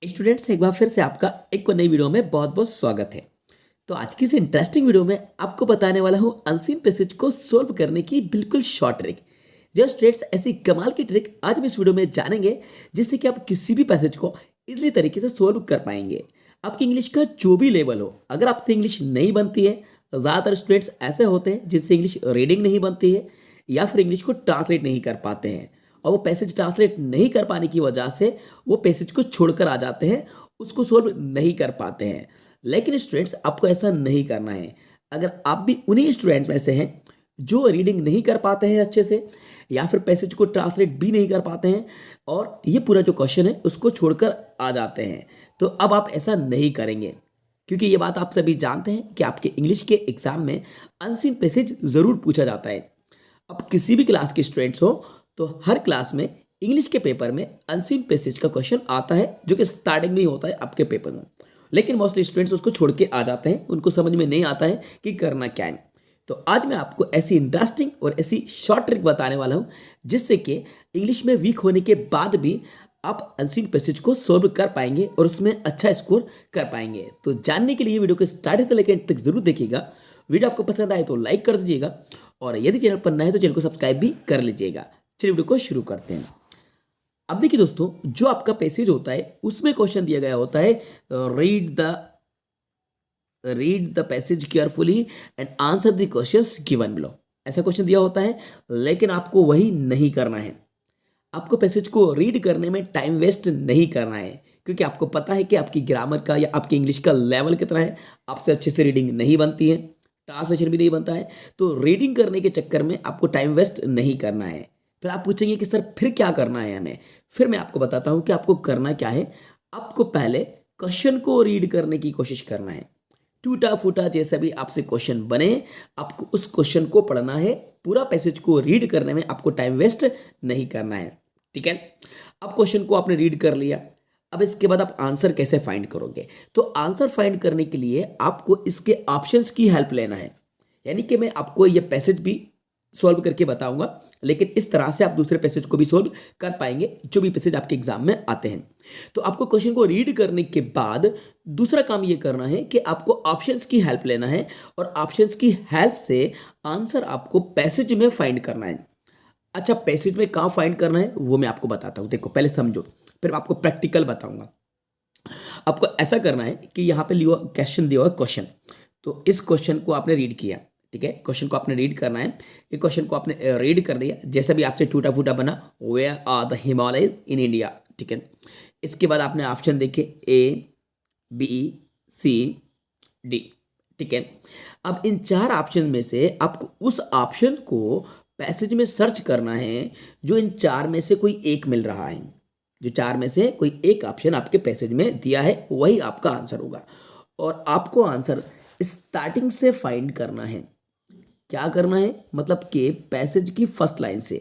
Students, एक बार फिर से आपका एक नई वीडियो में बहुत बहुत स्वागत है। तो आज की इस इंटरेस्टिंग वीडियो में आपको बताने वाला हूँ अनसीन पैसेज को सोल्व करने की बिल्कुल शॉर्ट ट्रिक। जो स्टूडेंट्स ऐसी कमाल की ट्रिक आज हम इस वीडियो में जानेंगे जिससे कि आप किसी भी पैसेज को इजीली तरीके से सोल्व कर पाएंगे। आपकी इंग्लिश का जो भी लेवल हो, अगर आपसे इंग्लिश नहीं बनती है, ज़्यादातर स्टूडेंट्स ऐसे होते हैं जिनसे इंग्लिश रीडिंग नहीं बनती है या फिर इंग्लिश को ट्रांसलेट नहीं कर पाते हैं, और वो पैसेज ट्रांसलेट नहीं कर पाने की वजह से वो पैसेज को छोड़कर आ जाते हैं, उसको सोल्व नहीं कर पाते हैं। लेकिन स्टूडेंट्स, आपको ऐसा नहीं करना है। अगर आप भी उन्हीं स्टूडेंट्स में से हैं जो रीडिंग नहीं कर पाते हैं अच्छे से या फिर पैसेज को ट्रांसलेट भी नहीं कर पाते हैं और ये पूरा जो क्वेश्चन है उसको छोड़कर आ जाते हैं, तो अब आप ऐसा नहीं करेंगे, क्योंकि ये बात आप सभी जानते हैं कि आपके इंग्लिश के एग्जाम में अनसीन पैसेज जरूर पूछा जाता है। अब किसी भी क्लास के स्टूडेंट्स हो तो हर क्लास में इंग्लिश के पेपर में अनसीन पैसेज का क्वेश्चन आता है, जो कि स्टार्टिंग में ही होता है आपके पेपर में। लेकिन मोस्टली स्टूडेंट्स उसको छोड़ के आ जाते हैं, उनको समझ में नहीं आता है कि करना क्या है। तो आज मैं आपको ऐसी इंटरेस्टिंग और ऐसी शॉर्ट ट्रिक बताने वाला हूं जिससे कि इंग्लिश में वीक होने के बाद भी आप अनसीन पैसेज को सोल्व कर पाएंगे और उसमें अच्छा स्कोर कर पाएंगे। तो जानने के लिए वीडियो को स्टार्ट से लेकर एंड तक जरूर देखिएगा। वीडियो आपको पसंद आए तो लाइक कर दीजिएगा और यदि चैनल पर नए हैं तो चैनल को सब्सक्राइब भी कर लीजिएगा। चलिए वीडियो को शुरू करते हैं। अब देखिए दोस्तों, जो आपका पैसेज होता है उसमें क्वेश्चन दिया गया होता है read the passage carefully and answer the questions given below. ऐसा क्वेश्चन दिया होता है, लेकिन आपको वही नहीं करना है। आपको पैसेज को रीड करने में टाइम वेस्ट नहीं करना है, क्योंकि आपको पता है कि आपकी ग्रामर का या आपकी इंग्लिश का लेवल कितना है। आपसे अच्छे से रीडिंग नहीं बनती है, ट्रांसलेशन भी नहीं बनता है, तो रीडिंग करने के चक्कर में आपको टाइम वेस्ट नहीं करना है। फिर आप पूछेंगे कि सर फिर क्या करना है हमें। फिर मैं आपको बताता हूं कि आपको करना क्या है। आपको पहले क्वेश्चन को रीड करने की कोशिश करना है। टूटा फूटा जैसा भी आपसे क्वेश्चन बने, आपको उस क्वेश्चन को पढ़ना है। पूरा पैसेज को रीड करने में आपको टाइम वेस्ट नहीं करना है, ठीक है। अब क्वेश्चन को आपने रीड कर लिया, अब इसके बाद आप आंसर कैसे फाइंड करोगे। तो आंसर फाइंड करने के लिए आपको इसके ऑप्शंस की हेल्प लेना है। यानी कि मैं आपको ये पैसेज भी सॉल्व करके बताऊंगा, लेकिन इस तरह से आप दूसरे पैसेज को भी सॉल्व कर पाएंगे जो भी पैसेज आपके एग्जाम में आते हैं। तो आपको क्वेश्चन को रीड करने के बाद दूसरा काम ये करना है कि आपको ऑप्शंस की हेल्प लेना है, और ऑप्शंस की हेल्प से आंसर आपको पैसेज में फाइंड करना है। अच्छा, पैसेज में कहाँ फाइंड करना है वो मैं आपको बताता हूँ। देखो, पहले समझो, फिर मैं आपको प्रैक्टिकल बताऊंगा। आपको ऐसा करना है कि यहाँ पे लियो क्वेश्चन दिया हुआ क्वेश्चन, तो इस क्वेश्चन को आपने रीड किया, ठीक है। क्वेश्चन को आपने रीड करना है। ये क्वेश्चन को आपने रीड कर दिया, जैसा भी आपसे टूटा फूटा बना, where are the Himalayas in India, ठीक है। इसके बाद आपने ऑप्शन देखे ए, बी, सी, डी, ठीक है। अब इन चार ऑप्शन में से आपको उस ऑप्शन को पैसेज में सर्च करना है जो इन चार में से कोई एक मिल रहा है। जो चार में से कोई एक ऑप्शन आपके पैसेज में दिया है वही आपका आंसर होगा, और आपको आंसर स्टार्टिंग से फाइंड करना है। क्या करना है मतलब कि पैसेज की फर्स्ट लाइन से।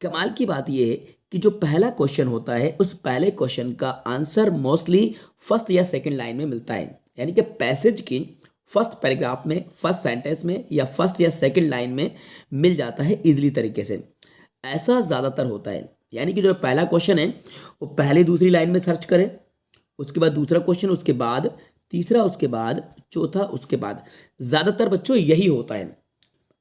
कमाल की बात यह है कि जो पहला क्वेश्चन होता है उस पहले क्वेश्चन का आंसर मोस्टली फर्स्ट या सेकंड लाइन में मिलता है। यानी कि पैसेज की फर्स्ट पैराग्राफ में, फर्स्ट सेंटेंस में या फर्स्ट या सेकंड लाइन में मिल जाता है इजीली तरीके से। ऐसा ज़्यादातर होता है। यानी कि जो पहला क्वेश्चन है वो पहले दूसरी लाइन में सर्च करें, उसके बाद दूसरा क्वेश्चन, उसके बाद तीसरा, उसके बाद चौथा, उसके बाद। ज़्यादातर बच्चों यही होता है।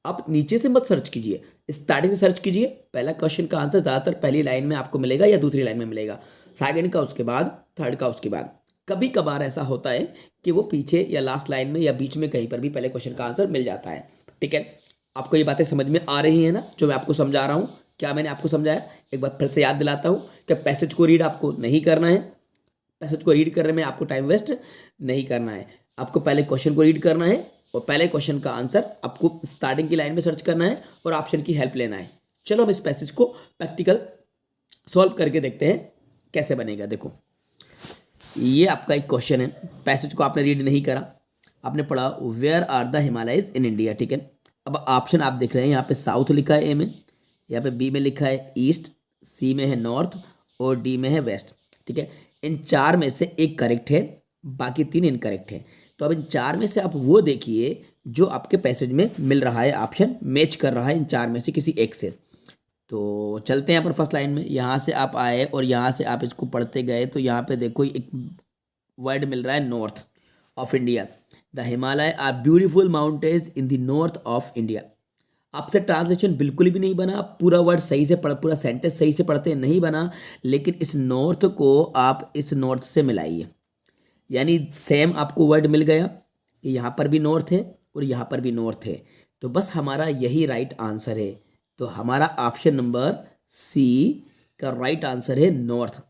आप नीचे से मत सर्च कीजिए, स्टार्टिंग से सर्च कीजिए। पहला क्वेश्चन का आंसर ज़्यादातर पहली लाइन में आपको मिलेगा या दूसरी लाइन में मिलेगा, सेकंड का उसके बाद, थर्ड का उसके बाद। कभी कभार ऐसा होता है कि वो पीछे या लास्ट लाइन में या बीच में कहीं पर भी पहले क्वेश्चन का आंसर मिल जाता है, ठीक है। आपको ये बातें समझ में आ रही हैं ना जो मैं आपको समझा रहा हूँ। क्या मैंने आपको समझाया एक बार फिर से याद दिलाता हूँ कि पैसेज को रीड आपको नहीं करना है। पैसेज को रीड करने में आपको टाइम वेस्ट नहीं करना है। आपको पहले क्वेश्चन को रीड करना है और पहले क्वेश्चन का आंसर आपको स्टार्टिंग की लाइन में सर्च करना है और ऑप्शन की हेल्प लेना है। चलो हम इस पैसेज को प्रैक्टिकल सॉल्व करके देखते हैं कैसे बनेगा। देखो, ये आपका एक क्वेश्चन है। पैसेज को आपने रीड नहीं करा, आपने पढ़ा where are the Himalayas in India, ठीक है। अब ऑप्शन आप देख रहे हैं, यहाँ पे साउथ लिखा है ए में, यहाँ पे बी में लिखा है ईस्ट, सी में है नॉर्थ और डी में है वेस्ट, ठीक है। इन चार में से एक करेक्ट है, बाकी तीन इनकरेक्ट है। तो अब इन चार में से आप वो देखिए जो आपके पैसेज में मिल रहा है, ऑप्शन मैच कर रहा है इन चार में से किसी एक से। तो चलते हैं यहाँ पर फर्स्ट लाइन में, यहाँ से आप आए और यहाँ से आप इसको पढ़ते गए तो यहाँ पे देखो एक वर्ड मिल रहा है north of India. The Himalaya are beautiful mountains in the north of India. आपसे ट्रांसलेशन बिल्कुल भी नहीं बना, पूरा वर्ड सही से पढ़, पूरा सेंटेंस सही से पढ़ते नहीं बना, लेकिन इस नॉर्थ को आप इस नॉर्थ से मिलाइए, यानी सेम आपको वर्ड मिल गया कि यहाँ पर भी नॉर्थ है और यहाँ पर भी नॉर्थ है। तो बस हमारा यही राइट आंसर है। तो हमारा ऑप्शन नंबर सी का राइट आंसर है नॉर्थ।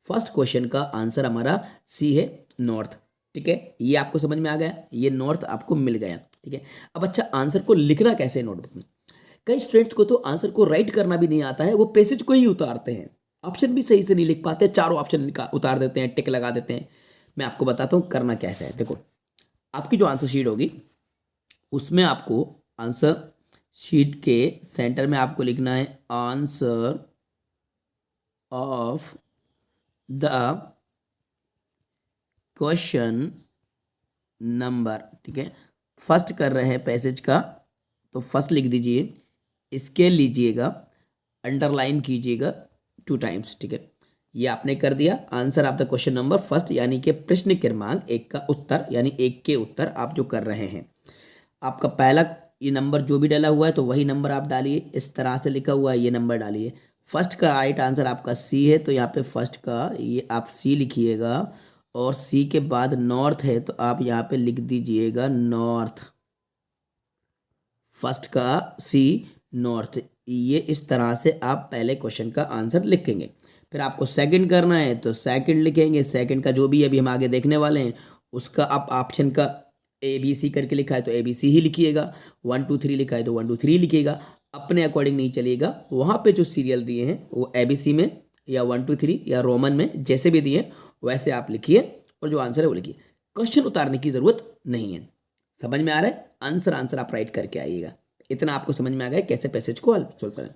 फर्स्ट क्वेश्चन का आंसर हमारा सी है नॉर्थ। ठीक है, ये आपको समझ में आ गया, ये नॉर्थ आपको मिल गया। ठीक है, अब अच्छा आंसर को लिखना कैसे है नोटबुक में। कई स्टूडेंट्स को तो आंसर को राइट करना भी नहीं आता है, वो पैसेज को ही उतारते हैं, ऑप्शन भी सही से नहीं लिख पाते, चारों ऑप्शन उतार देते हैं, टिक लगा देते हैं। मैं आपको बताता हूँ करना कैसे है। देखो, आपकी जो आंसर शीट होगी उसमें आपको आंसर शीट के सेंटर में आपको लिखना है answer of the question number. ठीक है, फर्स्ट कर रहे हैं पैसेज का तो फर्स्ट लिख दीजिए, इसके लीजिएगा अंडरलाइन कीजिएगा 2 टाइम्स। ठीक है, ये आपने कर दिया। Answer of the question number first, यानी कि प्रश्न क्रमांक 1 का उत्तर, यानी 1 के उत्तर आप जो कर रहे हैं। आपका पहला ये नंबर जो भी डाला हुआ है तो वही नंबर आप डालिए, इस तरह से लिखा हुआ है ये नंबर डालिए। फर्स्ट का राइट आंसर आपका सी है तो यहाँ पे फर्स्ट का ये आप सी लिखिएगा, और सी के बाद नॉर्थ है तो आप यहाँ पे लिख दीजिएगा नॉर्थ। फर्स्ट का सी नॉर्थ, ये इस तरह से आप पहले क्वेश्चन का आंसर लिखेंगे। फिर आपको सेकंड करना है तो सेकंड लिखेंगे, सेकंड का जो भी अभी हम आगे देखने वाले हैं उसका आप ऑप्शन का ABC करके लिखा है तो ABC ही लिखिएगा, 1 2 3 लिखा है तो 1 2 3 लिखिएगा, अपने अकॉर्डिंग नहीं चलिएगा। वहाँ पे जो सीरियल दिए हैं वो ABC में या 1 2 3 या रोमन में जैसे भी दिए वैसे आप लिखिए और जो आंसर है वो लिखिए। क्वेश्चन उतारने की ज़रूरत नहीं है। समझ में आ रहा है? आंसर आप राइट करके आइएगा। इतना आपको समझ में आ गया कैसे पैसेज को सोल्व करें।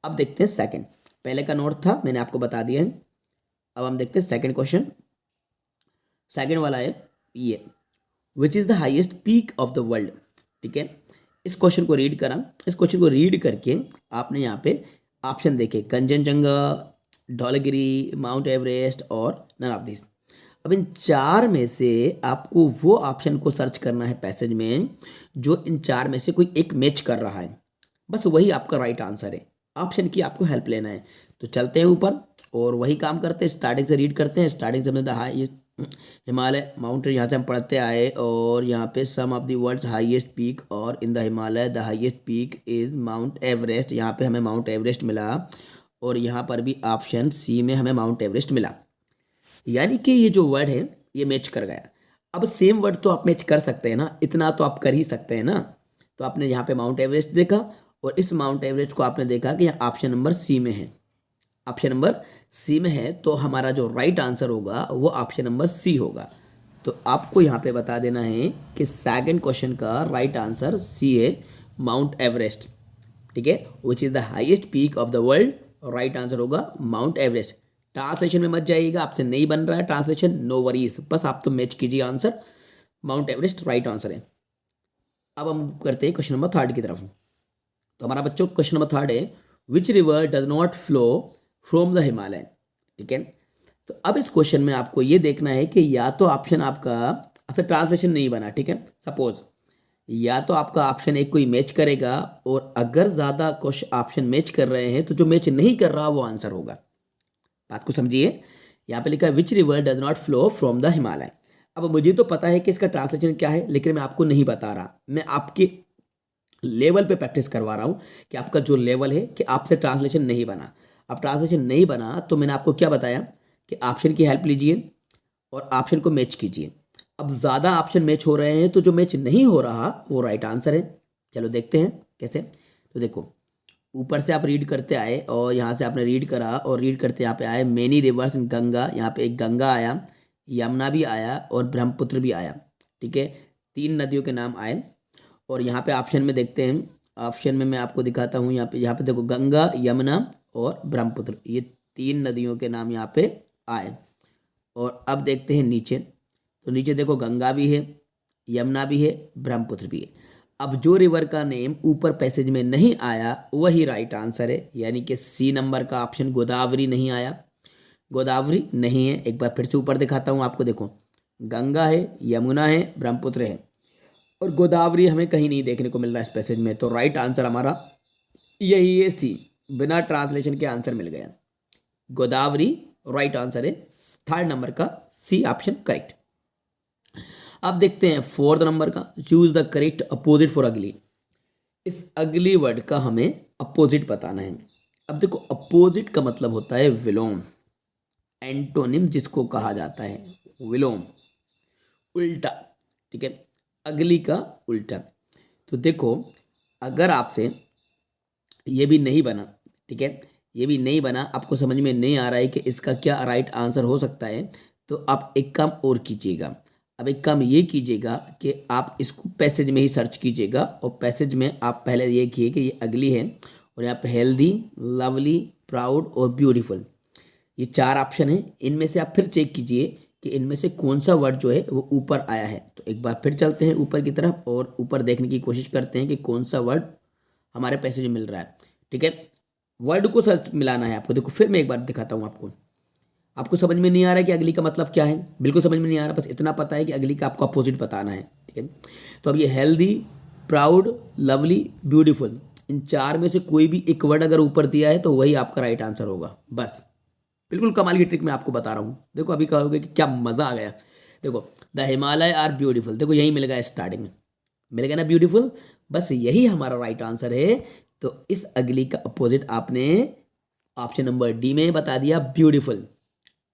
अब देखते हैं सेकंड। पहले का नोट था, मैंने आपको बता दिया है। अब हम देखते हैं सेकंड क्वेश्चन। सेकंड वाला है ये, which is the highest peak of the world. ठीक है, इस क्वेश्चन को रीड करा। इस क्वेश्चन को रीड करके आपने यहाँ पे ऑप्शन देखे, कंचनजंगा, धौलागिरी, माउंट एवरेस्ट और नन ऑफ दिस। अब इन 4 में से आपको वो ऑप्शन को सर्च करना है पैसेज में जो इन 4 में से कोई एक मैच कर रहा है, बस वही आपका राइट आंसर है। ऑप्शन की आपको हेल्प लेना है। तो चलते हैं ऊपर और वही काम करते हैं, स्टार्टिंग से रीड करते हैं। स्टार्टिंग से हमने हाई हिमालय माउंटेन यहाँ से हम पढ़ते आए और यहाँ पे some of the world's highest peak, और in the Himalaya the highest peak is Mount Everest. यहाँ पे हमें माउंट एवरेस्ट मिला और यहाँ पर भी ऑप्शन सी में हमें माउंट एवरेस्ट मिला, यानी कि ये जो वर्ड है ये मैच कर गया। अब सेम वर्ड तो आप मैच कर सकते हैं ना, इतना तो आप कर ही सकते हैं ना। तो आपने यहाँ पे माउंट एवरेस्ट देखा और इस माउंट एवरेस्ट को आपने देखा कि यहाँ ऑप्शन नंबर सी में है, ऑप्शन नंबर सी में है, तो हमारा जो राइट आंसर होगा वो ऑप्शन नंबर सी होगा। तो आपको यहाँ पे बता देना है कि सेकंड क्वेश्चन का राइट आंसर सी है, माउंट एवरेस्ट। ठीक है, which is the highest peak of the world, right answer होगा माउंट एवरेस्ट। ट्रांसलेशन में मत जाइएगा, आपसे नहीं बन रहा है ट्रांसलेशन, नो वरीज, बस आप तो मैच कीजिए answer, mount Everest right answer है। अब हम करते हैं क्वेश्चन नंबर 3 की तरफ। तो हमारा बच्चों क्वेश्चन नंबर 3 है, which river does not flow from the Himalaya. ठीक है, तो अब इस क्वेश्चन में आपको ये देखना है कि या तो ऑप्शन आपका आपसे ट्रांसलेशन नहीं बना, ठीक है, सपोज या तो आपका ऑप्शन एक कोई मैच करेगा, और अगर ज़्यादा क्वेश्चन ऑप्शन मैच कर रहे हैं तो जो मैच नहीं कर रहा वो आंसर होगा। बात को समझिए, यहाँ पे लिखा है which river does not flow from the Himalaya. अब मुझे तो पता है कि इसका ट्रांसलेशन क्या है, लेकिन मैं आपको नहीं बता रहा, मैं आपके लेवल पे प्रैक्टिस करवा रहा हूँ कि आपका जो लेवल है कि आपसे ट्रांसलेशन नहीं बना। अब ट्रांसलेशन नहीं बना तो मैंने आपको क्या बताया कि ऑप्शन की हेल्प लीजिए और ऑप्शन को मैच कीजिए। अब ज़्यादा ऑप्शन मैच हो रहे हैं तो जो मैच नहीं हो रहा वो राइट आंसर है। चलो देखते हैं कैसे। तो देखो, ऊपर से आप रीड करते आए और यहाँ से आपने रीड करा और रीड करते यहाँ पे आए, मेनी रिवर्स इन गंगा, यहाँ पे एक गंगा आया, यमुना भी आया और ब्रह्मपुत्र भी आया। ठीक है, 3 नदियों के नाम आए। और यहाँ पे ऑप्शन में देखते हैं, ऑप्शन में मैं आपको दिखाता हूँ, यहाँ पे देखो गंगा, यमुना और ब्रह्मपुत्र, ये 3 नदियों के नाम यहाँ पे आए। और अब देखते हैं नीचे, तो नीचे देखो गंगा भी है, यमुना भी है, ब्रह्मपुत्र भी है। अब जो रिवर का नेम ऊपर पैसेज में नहीं आया वही राइट आंसर है, यानी कि सी नंबर का ऑप्शन गोदावरी नहीं आया। गोदावरी नहीं है। एक बार फिर से ऊपर दिखाता हूँ आपको, देखो गंगा है, यमुना है, ब्रह्मपुत्र है और गोदावरी हमें कहीं नहीं देखने को मिल रहा है इस पैसेज में। तो राइट आंसर हमारा यही है सी। बिना ट्रांसलेशन के आंसर मिल गया, गोदावरी राइट आंसर है। थर्ड नंबर का सी ऑप्शन करेक्ट। अब देखते हैं फोर्थ नंबर का, choose the correct opposite for अगली। इस अगली वर्ड का हमें अपोजिट बताना है। अब देखो अपोजिट का मतलब होता है विलोम, एंटोनिम जिसको कहा जाता है विलोम, उल्टा। ठीक है, अगली का उल्टा। तो देखो अगर आपसे ये भी नहीं बना, ठीक है, ये भी नहीं बना, आपको समझ में नहीं आ रहा है कि इसका क्या राइट आंसर हो सकता है, तो आप एक काम और कीजिएगा। अब एक काम ये कीजिएगा कि आप इसको पैसेज में ही सर्च कीजिएगा और पैसेज में आप पहले ये किए कि ये अगली है और यहाँ पे हेल्दी, लवली, प्राउड और ब्यूटीफुल, ये चार ऑप्शन है। इनमें से आप फिर चेक कीजिए कि इनमें से कौन सा वर्ड जो है वो ऊपर आया है। तो एक बार फिर चलते हैं ऊपर की तरफ और ऊपर देखने की कोशिश करते हैं कि कौन सा वर्ड हमारे पैसेज में मिल रहा है। ठीक है, वर्ड को सर्च मिलाना है आपको। देखो फिर मैं एक बार दिखाता हूँ आपको। आपको समझ में नहीं आ रहा है कि अगली का मतलब क्या है, बिल्कुल समझ में नहीं आ रहा, बस इतना पता है कि अगली का आपको अपोजिट बताना है। ठीक है, तो अब ये हेल्दी, प्राउड, लवली, ब्यूटीफुल, इन चार में से कोई भी एक वर्ड अगर ऊपर दिया है तो वही आपका राइट आंसर होगा। बस बिल्कुल कमाल की ट्रिक मैं आपको बता रहा हूँ। देखो अभी कहोगे कि क्या मज़ा आ गया। देखो द हिमालय आर ब्यूटीफुल, देखो यही मिल गया स्टार्टिंग में, मिल गया ना ब्यूटीफुल, बस यही हमारा राइट आंसर है। तो इस अगली का अपोजिट आपने ऑप्शन नंबर डी में बता दिया, beautiful.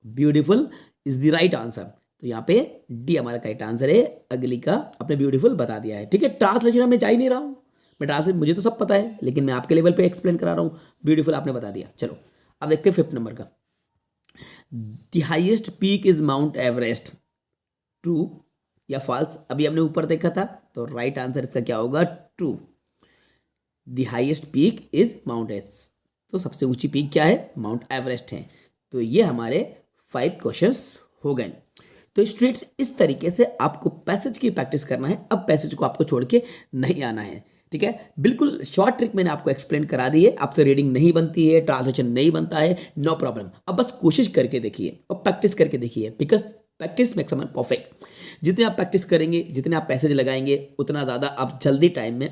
Beautiful is the right answer. तो यहाँ पे डी हमारा राइट आंसर है, अगली का आपने ब्यूटीफुल बता दिया है। ठीक है, ट्रांसलेशन में जा ही नहीं रहा हूँ मैं, ट्रांसलेशन मुझे तो सब पता है, लेकिन मैं आपके लेवल पे एक्सप्लेन करा रहा हूँ। ब्यूटीफुल आपने बता दिया। चलो अब देखते हैं फिफ्थ नंबर का, the highest peak is Mount Everest, true या फॉल्स? अभी हमने ऊपर देखा था, तो राइट आंसर इसका क्या होगा, true. The highest peak is Mount Everest, तो सबसे ऊंची पीक क्या है, माउंट एवरेस्ट है। तो ये हमारे 5 क्वेश्चंस हो गए। तो स्ट्रेट्स इस तरीके से आपको पैसेज की प्रैक्टिस करना है। अब पैसेज को आपको छोड़ के नहीं आना है। ठीक है, बिल्कुल शॉर्ट ट्रिक मैंने आपको एक्सप्लेन करा दी है। आपसे रीडिंग नहीं बनती है, ट्रांसलेशन नहीं बनता है, नो प्रॉब्लम। अब बस कोशिश करके देखिए और प्रैक्टिस करके देखिए, because practice makes a man perfect. जितने आप प्रैक्टिस करेंगे, जितने आप पैसेज लगाएंगे, उतना ज़्यादा आप जल्दी टाइम में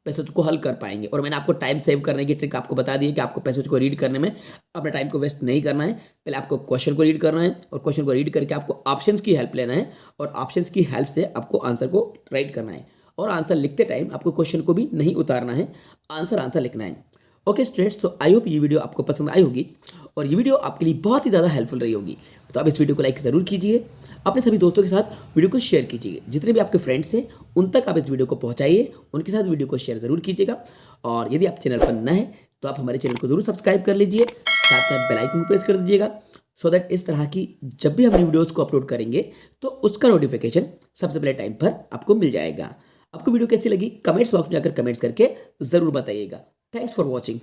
पैसेज को हल कर पाएंगे। और मैंने आपको टाइम सेव करने की ट्रिक आपको बता दी है कि आपको पैसेज को रीड करने में अपने टाइम को वेस्ट नहीं करना है। पहले आपको क्वेश्चन को रीड करना है और क्वेश्चन को रीड करके आपको ऑप्शंस की हेल्प लेना है और ऑप्शंस की हेल्प से आपको आंसर को राइट करना है। और आंसर लिखते टाइम आपको क्वेश्चन को भी नहीं उतारना है, आंसर लिखना है। ओके स्टूडेंट्स, तो आई होप ये वीडियो आपको पसंद आई होगी और ये वीडियो आपके लिए बहुत ही ज़्यादा हेल्पफुल रही होगी। तो आप इस वीडियो को लाइक ज़रूर कीजिए, अपने सभी दोस्तों के साथ वीडियो को शेयर कीजिए। जितने भी आपके फ्रेंड्स हैं उन तक आप इस वीडियो को पहुंचाइए, उनके साथ वीडियो को शेयर ज़रूर कीजिएगा। और यदि आप चैनल पर नए हैं तो आप हमारे चैनल को ज़रूर सब्सक्राइब कर लीजिए, साथ में बेल आइकन को प्रेस कर दीजिएगा, सो दैट इस तरह की जब भी हम वीडियोज़ को अपलोड करेंगे तो उसका नोटिफिकेशन सबसे पहले टाइम पर आपको मिल जाएगा। आपको वीडियो कैसी लगी कमेंट्स बॉक्स में जाकर कमेंट्स करके ज़रूर बताइएगा। Thanks for watching.